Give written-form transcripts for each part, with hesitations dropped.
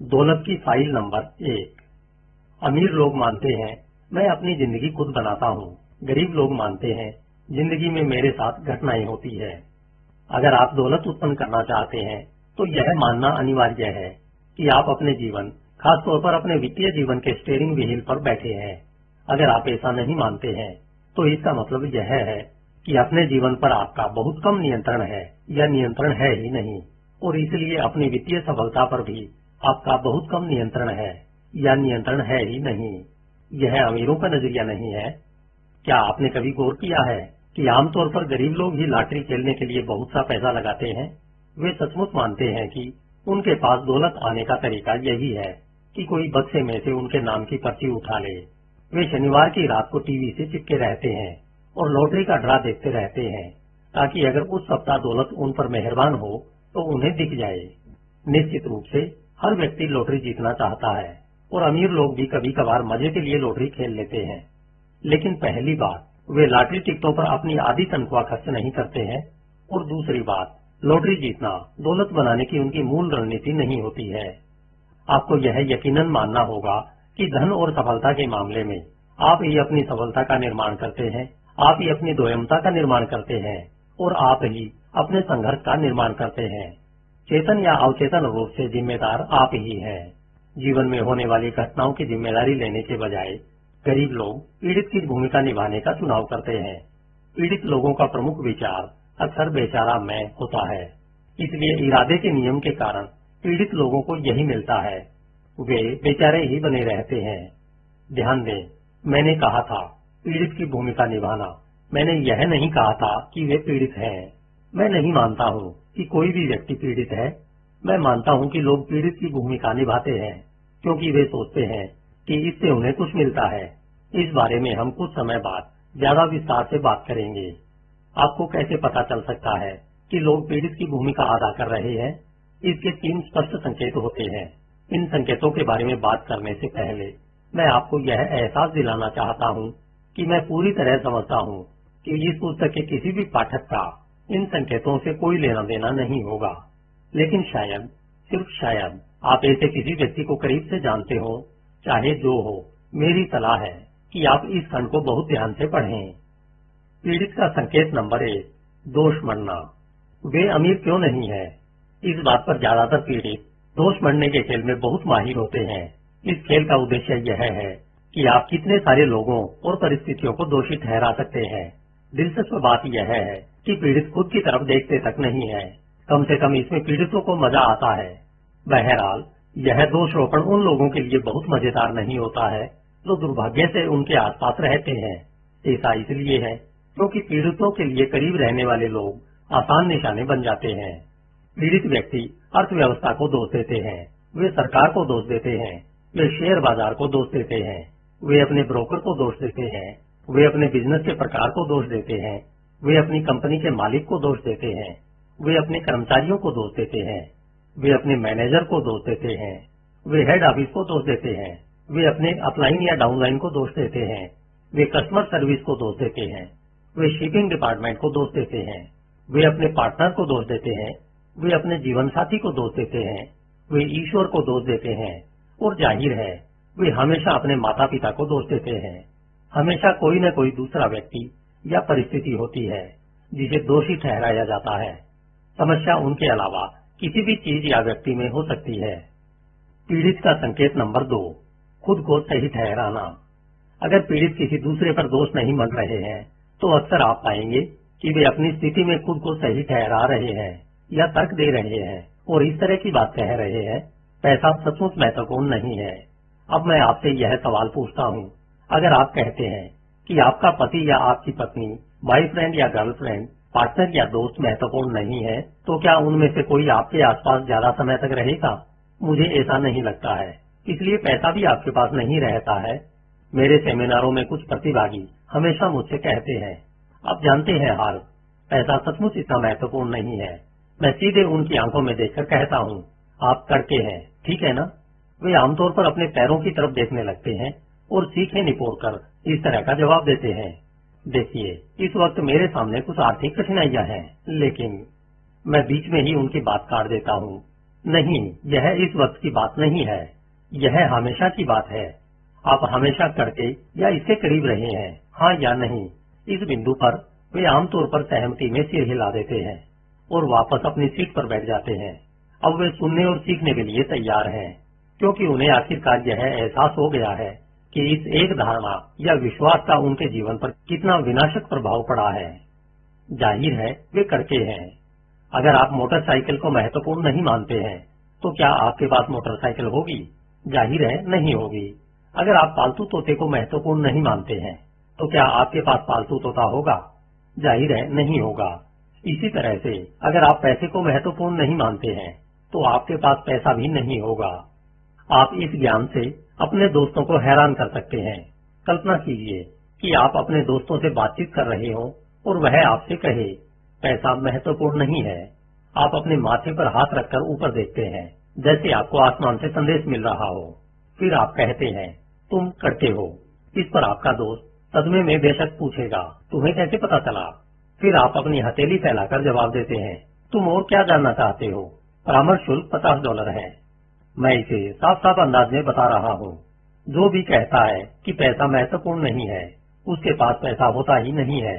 दौलत की file number 1। अमीर लोग मानते हैं मैं अपनी जिंदगी खुद बनाता हूँ। गरीब लोग मानते हैं जिंदगी में मेरे साथ घटनाएं होती है। अगर आप दौलत उत्पन्न करना चाहते हैं तो यह मानना अनिवार्य है कि आप अपने जीवन, खासतौर पर अपने वित्तीय जीवन के स्टीयरिंग व्हील पर बैठे हैं। अगर आप ऐसा नहीं मानते हैं तो इसका मतलब यह है कि अपने जीवन पर आपका बहुत कम नियंत्रण है या नियंत्रण है ही नहीं, और इसलिए अपनी वित्तीय सफलता पर भी आपका बहुत कम नियंत्रण है या नियंत्रण है ही नहीं। यह अमीरों का नजरिया नहीं है। क्या आपने कभी गौर किया है कि आमतौर पर गरीब लोग ही लॉटरी खेलने के लिए बहुत सा पैसा लगाते हैं? वे सचमुच मानते हैं कि उनके पास दौलत आने का तरीका यही है कि कोई बक्से में से उनके नाम की पर्ची उठा ले। वे शनिवार की रात को टीवी से चिपके रहते हैं और लॉटरी का ड्रा देखते रहते हैं ताकि अगर उस सप्ताह दौलत उन पर मेहरबान हो तो उन्हें दिख जाए। निश्चित रूप से हर व्यक्ति लॉटरी जीतना चाहता है और अमीर लोग भी कभी कभार मजे के लिए लॉटरी खेल लेते हैं। लेकिन पहली बात, वे लॉटरी टिकटों पर अपनी आधी तनख्वाह खर्च नहीं करते हैं, और दूसरी बात, लॉटरी जीतना दौलत बनाने की उनकी मूल रणनीति नहीं होती है। आपको यह यकीनन मानना होगा कि धन और सफलता के मामले में आप ही अपनी सफलता का निर्माण करते हैं, आप ही अपनी दोयमता का निर्माण करते हैं और आप ही अपने संघर्ष का निर्माण करते हैं। चेतन या अवचेतन रूप से जिम्मेदार आप ही हैं। जीवन में होने वाली घटनाओं की जिम्मेदारी लेने के बजाय गरीब लोग पीड़ित की भूमिका निभाने का चुनाव करते हैं। पीड़ित लोगों का प्रमुख विचार अक्सर बेचारा मैं होता है। इसलिए इरादे के नियम के कारण पीड़ित लोगों को यही मिलता है, वे बेचारे ही बने रहते हैं। ध्यान दें, मैंने कहा था पीड़ित की भूमिका निभाना। मैंने यह नहीं कहा था कि वे पीड़ित हैं। मैं नहीं मानता हूँ कि कोई भी व्यक्ति पीड़ित है। मैं मानता हूँ कि लोग पीड़ित की भूमिका निभाते हैं क्योंकि वे सोचते हैं कि इससे उन्हें कुछ मिलता है। इस बारे में हम कुछ समय बाद ज्यादा विस्तार से बात करेंगे। आपको कैसे पता चल सकता है कि लोग पीड़ित की भूमिका अदा कर रहे हैं? इसके 3 स्पष्ट संकेत होते हैं। इन संकेतों के बारे में बात करने से पहले मैं आपको यह एहसास दिलाना चाहता हूँ कि मैं पूरी तरह समझता हूँ कि इस पुस्तक के किसी भी पाठक का इन संकेतों से कोई लेना देना नहीं होगा। लेकिन शायद, सिर्फ शायद, आप ऐसे किसी व्यक्ति को करीब से जानते हो, चाहे जो हो। मेरी सलाह है कि आप इस खंड को बहुत ध्यान से पढ़ें। पीड़ित का संकेत नंबर 1, दोष मढ़ना। वे अमीर क्यों नहीं है? इस बात पर ज्यादातर पीड़ित दोष मढ़ने के खेल में बहुत माहिर होते हैं। इस खेल का उद्देश्य यह है कि आप कितने सारे लोगों और परिस्थितियों को दोषी ठहरा सकते हैं। दिलचस्प बात यह है कि पीड़ित खुद की तरफ देखते तक नहीं है। कम से कम इसमें पीड़ितों को मजा आता है। बहरहाल, यह दोषारोपण उन लोगों के लिए बहुत मजेदार नहीं होता है जो दुर्भाग्य से उनके आसपास रहते हैं। ऐसा इसलिए है क्योंकि पीड़ितों के लिए करीब रहने वाले लोग आसान निशाने बन जाते हैं। पीड़ित व्यक्ति अर्थव्यवस्था को दोष देते हैं, वे सरकार को दोष देते हैं, वे शेयर बाजार को दोष देते हैं, वे अपने ब्रोकर को दोष देते हैं, वे अपने बिजनेस के प्रकार को दोष देते हैं, वे अपनी कंपनी के मालिक को दोष देते हैं, वे अपने कर्मचारियों को दोष देते हैं, वे अपने मैनेजर को दोष देते हैं, वे हेड ऑफिस को दोष देते हैं, वे अपने अपलाइन या डाउनलाइन को दोष देते हैं, वे कस्टमर सर्विस को दोष देते हैं, वे शिपिंग डिपार्टमेंट को दोष देते हैं, वे अपने पार्टनर को दोष देते हैं, वे अपने जीवन साथी को दोष देते हैं, वे ईश्वर को दोष देते हैं, और जाहिर है वे हमेशा अपने माता पिता को दोष देते हैं। हमेशा कोई न कोई दूसरा व्यक्ति या परिस्थिति होती है जिसे दोषी ठहराया जाता है। समस्या उनके अलावा किसी भी चीज या व्यक्ति में हो सकती है। पीड़ित का संकेत नंबर 2, खुद को सही ठहराना। अगर पीड़ित किसी दूसरे पर दोष नहीं मढ़ रहे हैं तो अक्सर आप पाएंगे कि वे अपनी स्थिति में खुद को सही ठहरा रहे हैं या तर्क दे रहे हैं और इस तरह की बात कह रहे हैं, पैसा सचमुच महत्वपूर्ण नहीं है। अब मैं आपसे यह सवाल पूछता हूँ, अगर आप कहते हैं कि आपका पति या आपकी पत्नी, बॉयफ्रेंड या गर्लफ्रेंड, पार्टनर या दोस्त महत्वपूर्ण नहीं है, तो क्या उनमें से कोई आपके आसपास ज्यादा समय तक रहेगा? मुझे ऐसा नहीं लगता है। इसलिए पैसा भी आपके पास नहीं रहता है। मेरे सेमिनारों में कुछ प्रतिभागी हमेशा मुझसे कहते हैं, आप जानते हैं हार्व, पैसा सचमुच इतना महत्वपूर्ण नहीं है। मैं सीधे उनकी आंखों में देखकर कहता हूँ, आप करके हैं, ठीक है ना? वे आमतौर पर अपने पैरों की तरफ देखने लगते हैं और सीखे निपोड़कर इस तरह का जवाब देते हैं, देखिए, इस वक्त मेरे सामने कुछ आर्थिक कठिनाइयां हैं, लेकिन मैं बीच में ही उनकी बात काट देता हूँ। नहीं, यह इस वक्त की बात नहीं है, यह हमेशा की बात है। आप हमेशा करके या इसके करीब रहे हैं, हाँ या नहीं। इस बिंदु पर वे आमतौर पर सहमति में सिर हिला देते हैं और वापस अपनी सीट पर बैठ जाते हैं। अब वे सुनने और सीखने के लिए तैयार हैं, क्योंकि उन्हें आखिरकार यह एहसास हो गया है कि इस एक धारणा या विश्वास का उनके जीवन पर कितना विनाशक प्रभाव पड़ा है। जाहिर है वे करके हैं। अगर आप मोटरसाइकिल को महत्वपूर्ण नहीं मानते हैं, तो क्या आपके पास मोटरसाइकिल होगी? जाहिर है नहीं होगी। अगर आप पालतू तोते को महत्वपूर्ण नहीं मानते हैं, तो क्या आपके पास पालतू तोता होगा? जाहिर है नहीं होगा। इसी तरह से अगर आप पैसे को महत्वपूर्ण नहीं मानते हैं, तो आपके पास पैसा भी नहीं होगा। आप इस ज्ञान से अपने दोस्तों को हैरान कर सकते हैं। कल्पना कीजिए कि आप अपने दोस्तों से बातचीत कर रहे हो और वह आपसे कहे, पैसा महत्वपूर्ण नहीं है। आप अपने माथे पर हाथ रखकर ऊपर देखते हैं, जैसे आपको आसमान से संदेश मिल रहा हो। फिर आप कहते हैं, तुम करते हो। इस पर आपका दोस्त सदमे में बेशक पूछेगा, तुम्हें कैसे पता चला? फिर आप अपनी हथेली फैलाकर जवाब देते हैं, तुम और क्या जानना चाहते हो? परामर्श शुल्क $50 है। मैं इसे साफ साफ अंदाज में बता रहा हूँ। जो भी कहता है कि पैसा महत्वपूर्ण नहीं है, उसके पास पैसा होता ही नहीं है।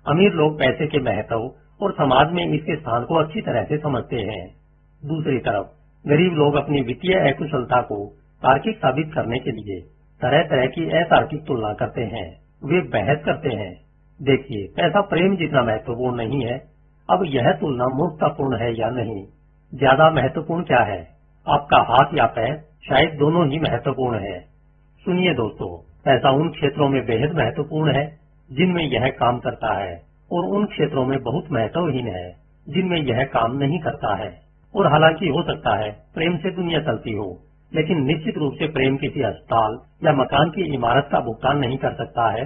अमीर लोग पैसे के महत्व और समाज में इसके स्थान को अच्छी तरह से समझते हैं। दूसरी तरफ गरीब लोग अपनी वित्तीय अकुशलता को तार्किक साबित करने के लिए तरह तरह की अतार्किक तुलना करते हैं। वे बहस करते हैं, देखिए पैसा प्रेम जितना महत्वपूर्ण नहीं है, अब यह तुलना मूर्खतापूर्ण है या नहीं? ज्यादा महत्वपूर्ण क्या है, आपका हाथ या पैर? शायद दोनों ही महत्वपूर्ण है। सुनिए दोस्तों, पैसा उन क्षेत्रों में बेहद महत्वपूर्ण है जिनमें यह काम करता है, और उन क्षेत्रों में बहुत महत्वहीन है जिनमें यह काम नहीं करता है। और हालांकि हो सकता है प्रेम से दुनिया चलती हो, लेकिन निश्चित रूप से प्रेम किसी अस्पताल या मकान की इमारत का भुगतान नहीं कर सकता है।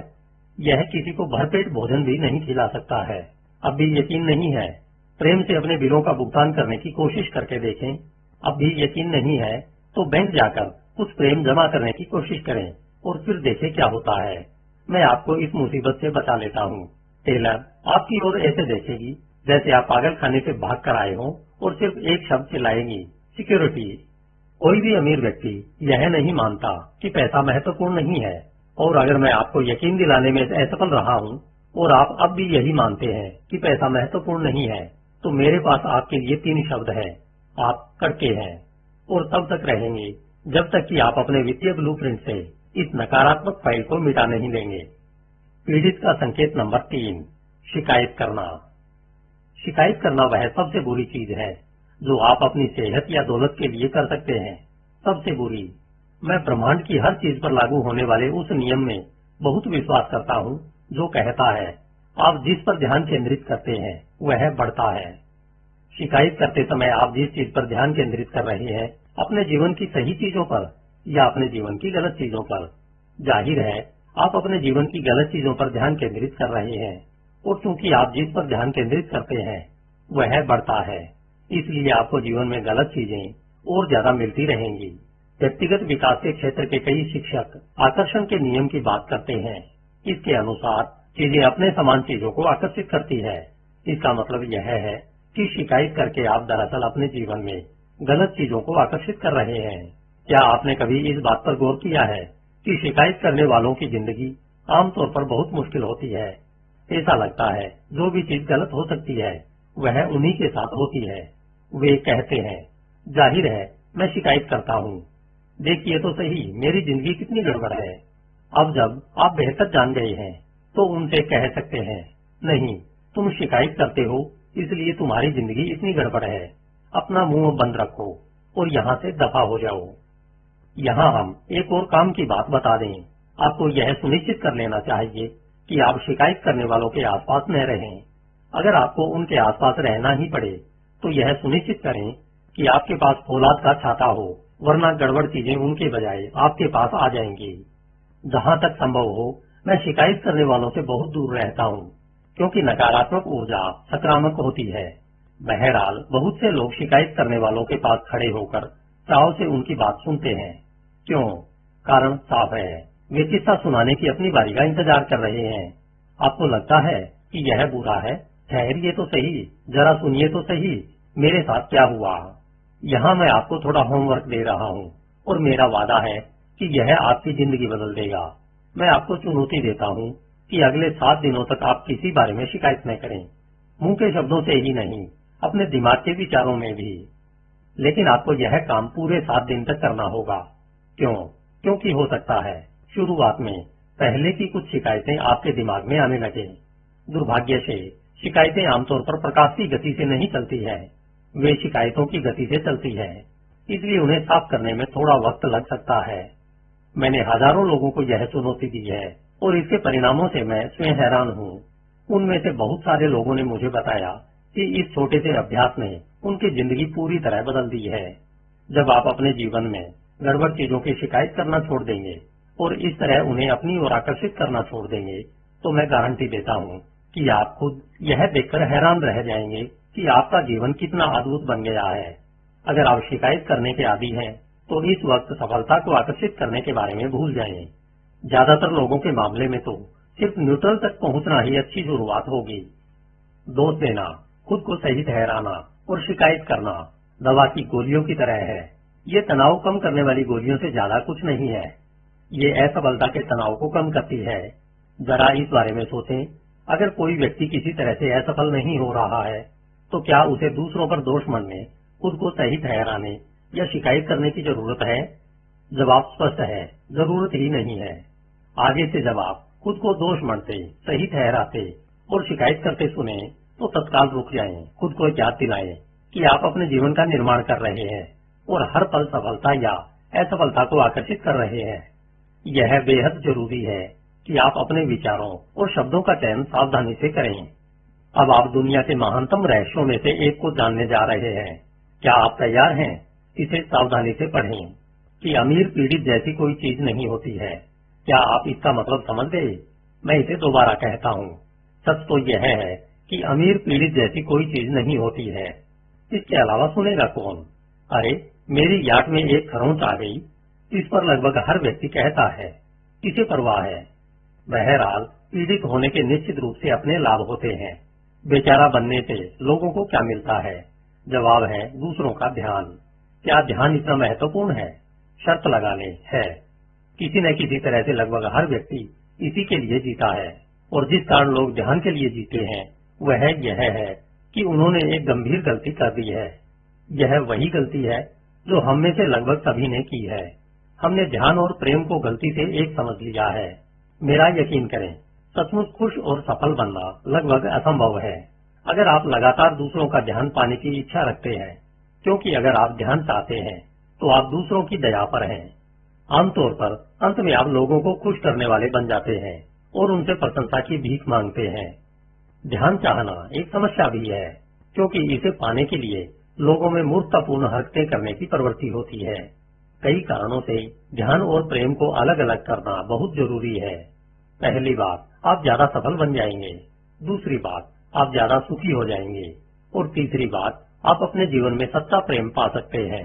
यह किसी को भरपेट भोजन भी नहीं खिला सकता है। अब भी यकीन नहीं है? प्रेम से अपने बिलों का भुगतान करने की कोशिश करके देखें। अब भी यकीन नहीं है तो बैंक जाकर कुछ प्रेम जमा करने की कोशिश करें और फिर देखें क्या होता है। मैं आपको इस मुसीबत से बचा लेता हूँ। टेलर आपकी ओर ऐसे देखेगी जैसे आप पागल खाने से भाग कर आए हो और सिर्फ एक शब्द चिल्लाएंगी, सिक्योरिटी। कोई भी अमीर व्यक्ति यह नहीं मानता कि पैसा महत्वपूर्ण नहीं है, और अगर मैं आपको यकीन दिलाने में असफल रहा हूँ और आप अब भी यही मानते हैं कि पैसा महत्वपूर्ण नहीं है, तो मेरे पास आपके लिए 3 शब्द है, आप करके हैं। और तब तक रहेंगे जब तक कि आप अपने वित्तीय ब्लूप्रिंट से इस नकारात्मक फाइल को मिटा नहीं देंगे। पीड़ित का संकेत नंबर 3, शिकायत करना। शिकायत करना वह सबसे बुरी चीज है जो आप अपनी सेहत या दौलत के लिए कर सकते हैं। सबसे बुरी। मैं ब्रह्मांड की हर चीज पर लागू होने वाले उस नियम में बहुत विश्वास करता हूँ जो कहता है, आप जिस पर ध्यान केंद्रित करते हैं वह बढ़ता है। शिकायत करते समय आप जिस चीज पर ध्यान केंद्रित कर रहे हैं, अपने जीवन की सही चीजों पर या अपने जीवन की गलत चीजों पर? जाहिर है आप अपने जीवन की गलत चीजों पर ध्यान केंद्रित कर रहे हैं, और चूंकि आप जिस पर ध्यान केंद्रित करते हैं वह बढ़ता है, इसलिए आपको जीवन में गलत चीजें और ज्यादा मिलती रहेंगी। व्यक्तिगत विकास के क्षेत्र के कई शिक्षक आकर्षण के नियम की बात करते हैं। इसके अनुसार चीजें अपने समान चीजों को आकर्षित करती है। इसका मतलब यह है कि शिकायत करके आप दरअसल अपने जीवन में गलत चीजों को आकर्षित कर रहे हैं। क्या आपने कभी इस बात पर गौर किया है कि शिकायत करने वालों की जिंदगी आमतौर पर बहुत मुश्किल होती है? ऐसा लगता है जो भी चीज गलत हो सकती है वह उन्हीं के साथ होती है। वे कहते हैं, जाहिर है मैं शिकायत करता हूँ, देखिए तो सही मेरी जिंदगी कितनी गड़बड़ है। अब जब आप बेहतर जान गए हैं तो उनसे कह सकते हैं, नहीं तुम शिकायत करते हो इसलिए तुम्हारी जिंदगी इतनी गड़बड़ है, अपना मुंह बंद रखो और यहाँ से दफा हो जाओ। यहाँ हम एक और काम की बात बता दें। आपको यह सुनिश्चित कर लेना चाहिए कि आप शिकायत करने वालों के आसपास न रहें। अगर आपको उनके आसपास रहना ही पड़े तो यह सुनिश्चित करें कि आपके पास फौलाद का छाता हो, वरना गड़बड़ चीजें उनके बजाय आपके पास आ जाएंगी। जहाँ तक संभव हो मैं शिकायत करने वालों से बहुत दूर रहता हूँ, क्योंकि नकारात्मक ऊर्जा संक्रामक होती है। बहरहाल बहुत से लोग शिकायत करने वालों के पास खड़े होकर चाव से उनकी बात सुनते हैं। क्यों? कारण साफ है, वे किस्सा सुनाने की अपनी बारी का इंतजार कर रहे हैं। आपको लगता है कि यह बुरा है? ठहरिए तो सही, जरा सुनिए तो सही, मेरे साथ क्या हुआ। यहाँ मैं आपको थोड़ा होमवर्क दे रहा हूँ और मेरा वादा है कि यह आपकी जिंदगी बदल देगा। मैं आपको चुनौती देता हूँ कि अगले 7 दिनों तक आप किसी बारे में शिकायत न करें, मुंह के शब्दों से ही नहीं, अपने दिमाग के विचारों में भी। लेकिन आपको यह काम पूरे 7 दिन तक करना होगा। क्यों? क्योंकि हो सकता है शुरुआत में पहले की कुछ शिकायतें आपके दिमाग में आने लगे। दुर्भाग्य से शिकायतें आमतौर पर प्रकाश की गति से नहीं चलती है, वे शिकायतों की गति से चलती है, इसलिए उन्हें साफ करने में थोड़ा वक्त लग सकता है। मैंने हजारों लोगों को यह चुनौती दी है और इसके परिणामों से मैं स्वयं हैरान हूँ। उनमें से बहुत सारे लोगों ने मुझे बताया कि इस छोटे से अभ्यास ने उनकी जिंदगी पूरी तरह बदल दी है। जब आप अपने जीवन में गड़बड़ चीजों की शिकायत करना छोड़ देंगे और इस तरह उन्हें अपनी ओर आकर्षित करना छोड़ देंगे, तो मैं गारंटी देता हूँ कि आप खुद यह देखकर हैरान रह जाएंगे कि आपका जीवन कितना अद्भुत बन गया है। अगर आप शिकायत करने के आदी हैं, तो इस वक्त सफलता को आकर्षित करने के बारे में भूल जाएं। ज्यादातर लोगों के मामले में तो सिर्फ न्यूट्रल तक पहुंचना ही अच्छी शुरुआत होगी। दोष देना, खुद को सही ठहराना और शिकायत करना दवा की गोलियों की तरह है। ये तनाव कम करने वाली गोलियों से ज्यादा कुछ नहीं है। ये असफलता के तनाव को कम करती है। जरा इस बारे में सोचें, अगर कोई व्यक्ति किसी तरह से असफल नहीं हो रहा है, तो क्या उसे दूसरों पर दोष मढ़ने, खुद को सही ठहराने या शिकायत करने की जरूरत है? जवाब स्पष्ट है, जरूरत ही नहीं है। आगे से जब आप खुद को दोष मढ़ते, सही ठहराते और शिकायत करते सुने, तो तत्काल रुक जाएं, खुद को याद दिलाएं कि आप अपने जीवन का निर्माण कर रहे हैं और हर पल सफलता या असफलता को आकर्षित कर रहे हैं। यह बेहद जरूरी है कि आप अपने विचारों और शब्दों का चयन सावधानी से करें। अब आप दुनिया के महानतम रहस्यों में से एक को जानने जा रहे हैं। क्या आप तैयार हैं? इसे सावधानी से पढ़ें कि अमीर पीड़ित जैसी कोई चीज नहीं होती है। क्या आप इसका मतलब समझ गए? मैं इसे दोबारा कहता हूँ। सच तो यह है कि अमीर पीड़ित जैसी कोई चीज नहीं होती है। इसके अलावा सुनेगा कौन? अरे, मेरी याद में एक खरोंच आ गई। इस पर लगभग हर व्यक्ति कहता है, किसे परवाह है। बहरहाल, पीड़ित होने के निश्चित रूप से अपने लाभ होते हैं। बेचारा बनने से लोगों को क्या मिलता है? जवाब है दूसरों का ध्यान। क्या ध्यान इतना महत्वपूर्ण है? शर्त लगा ले, है। किसी न किसी तरह से लगभग हर व्यक्ति इसी के लिए जीता है, और जिस कारण लोग ध्यान के लिए जीते हैं वह यह है कि उन्होंने एक गंभीर गलती कर दी है। यह वही गलती है जो हम में से लगभग सभी ने की है। हमने ध्यान और प्रेम को गलती से एक समझ लिया है। मेरा यकीन करें, सचमुच खुश और सफल बनना लगभग असंभव है अगर आप लगातार दूसरों का ध्यान पाने की इच्छा रखते हैं, क्योंकि अगर आप ध्यान चाहते हैं तो आप दूसरों की दया पर हैं। आमतौर पर अंत में आप लोगों को खुश करने वाले बन जाते हैं और उनसे प्रशंसा की भीख मांगते हैं। ध्यान चाहना एक समस्या भी है, क्योंकि इसे पाने के लिए लोगों में मूर्खतापूर्ण हरकतें करने की प्रवृत्ति होती है। कई कारणों से ध्यान और प्रेम को अलग अलग करना बहुत जरूरी है। पहली बात, आप ज्यादा सफल बन जाएंगे। दूसरी बात, आप ज्यादा सुखी हो जाएंगे। और तीसरी बात, आप अपने जीवन में सच्चा प्रेम पा सकते हैं।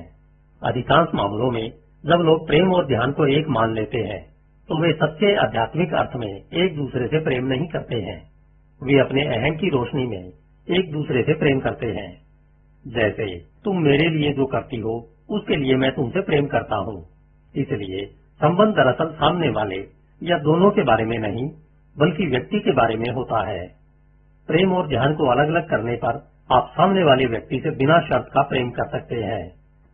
अधिकांश मामलों में जब लोग प्रेम और ध्यान को एक मान लेते हैं, तो वे सच्चे आध्यात्मिक अर्थ में एक दूसरे से प्रेम नहीं करते हैं। वे अपने अहम की रोशनी में एक दूसरे से प्रेम करते हैं। जैसे तुम मेरे लिए जो करती हो, उसके लिए मैं तुमसे प्रेम करता हूँ। इसलिए संबंध दरअसल सामने वाले या दोनों के बारे में नहीं, बल्कि व्यक्ति के बारे में होता है। प्रेम और ध्यान को अलग अलग करने पर आप सामने वाले व्यक्ति से बिना शर्त का प्रेम कर सकते हैं।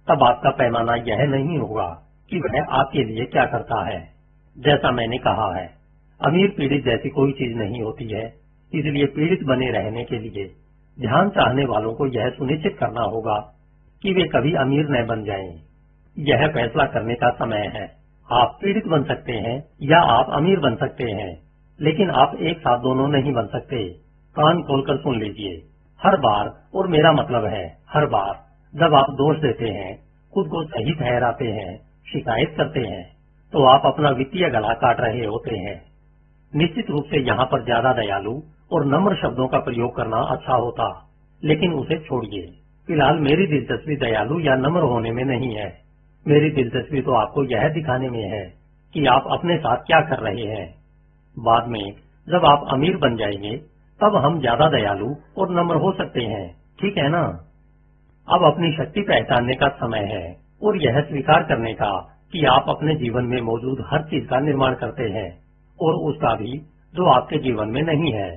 तब आपका पैमाना यह नहीं होगा कि वह आपके लिए क्या करता है। जैसा मैंने कहा है, अमीर पीड़ित जैसी कोई चीज नहीं होती है। इसलिए पीड़ित बने रहने के लिए ध्यान चाहने वालों को यह सुनिश्चित करना होगा कि वे कभी अमीर न बन जाएं। यह फैसला करने का समय है। आप पीड़ित बन सकते हैं या आप अमीर बन सकते हैं, लेकिन आप एक साथ दोनों नहीं बन सकते। कान खोलकर सुन लीजिए। हर बार, और मेरा मतलब है हर बार, जब आप दोष देते हैं, खुद को सही ठहराते हैं, शिकायत करते हैं, तो आप अपना वित्तीय गला काट रहे होते हैं। निश्चित रूप से यहाँ पर ज्यादा दयालु और नम्र शब्दों का प्रयोग करना अच्छा होता, लेकिन उसे छोड़िए। फिलहाल मेरी दिलचस्पी दयालु या नम्र होने में नहीं है। मेरी दिलचस्पी तो आपको यह दिखाने में है कि आप अपने साथ क्या कर रहे हैं। बाद में जब आप अमीर बन जाएंगे, तब हम ज्यादा दयालु और नम्र हो सकते हैं, ठीक है ना? अब अपनी शक्ति पहचानने का समय है और यह स्वीकार करने का कि आप अपने जीवन में मौजूद हर चीज का निर्माण करते हैं और उसका भी जो आपके जीवन में नहीं है।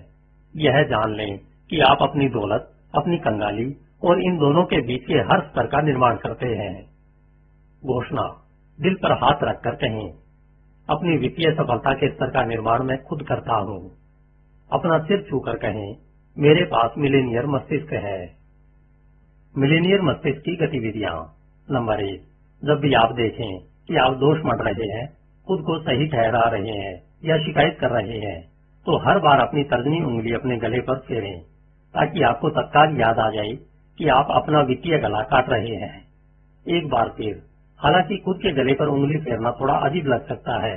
यह जान लें कि आप अपनी दौलत, अपनी कंगाली और इन दोनों के बीच के हर स्तर का निर्माण करते हैं। घोषणा दिल पर हाथ रखकर कहें, अपनी वित्तीय सफलता के स्तर का निर्माण मैं खुद करता हूँ। अपना सिर छूकर कहें, मेरे पास मिलेनियर मस्तिष्क है। मिलेनियर मस्तिष्क की गतिविधियां। नंबर 1, जब भी आप देखें कि आप दोष मढ़ रहे हैं, खुद को सही ठहरा रहे हैं या शिकायत कर रहे हैं, तो हर बार अपनी तर्जनी उंगली अपने गले पर फेरें ताकि आपको तत्काल याद आ जाए कि आप अपना वित्तीय गला काट रहे हैं। एक बार फिर, हालांकि खुद के गले पर उंगली फेरना थोड़ा अजीब लग सकता है,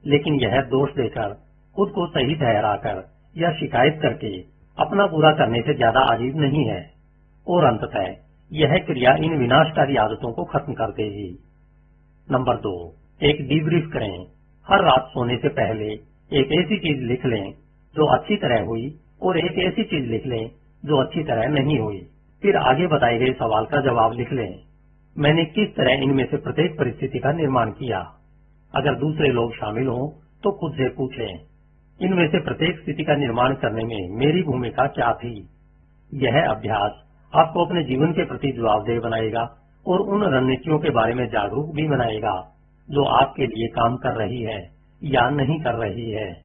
लेकिन यह दोष देकर, खुद को सही ठहराकर या शिकायत करके अपना पूरा करने से ज्यादा अजीब नहीं है। और अंततः यह क्रिया इन विनाशकारी आदतों को खत्म कर देगी। नंबर 2, एक डीब्रीफ करें। हर रात सोने से पहले एक ऐसी चीज लिख लें जो अच्छी तरह हुई और एक ऐसी चीज लिख लें जो अच्छी तरह नहीं हुई। फिर आगे बताए गए सवाल का जवाब लिख लें, मैंने किस तरह इनमें से प्रत्येक परिस्थिति का निर्माण किया। अगर दूसरे लोग शामिल हों तो खुद से पूछें, इनमें से प्रत्येक स्थिति का निर्माण करने में मेरी भूमिका क्या थी। यह अभ्यास आपको अपने जीवन के प्रति जवाबदेह बनाएगा और उन रणनीतियों के बारे में जागरूक भी बनाएगा जो आपके लिए काम कर रही है या नहीं कर रही है।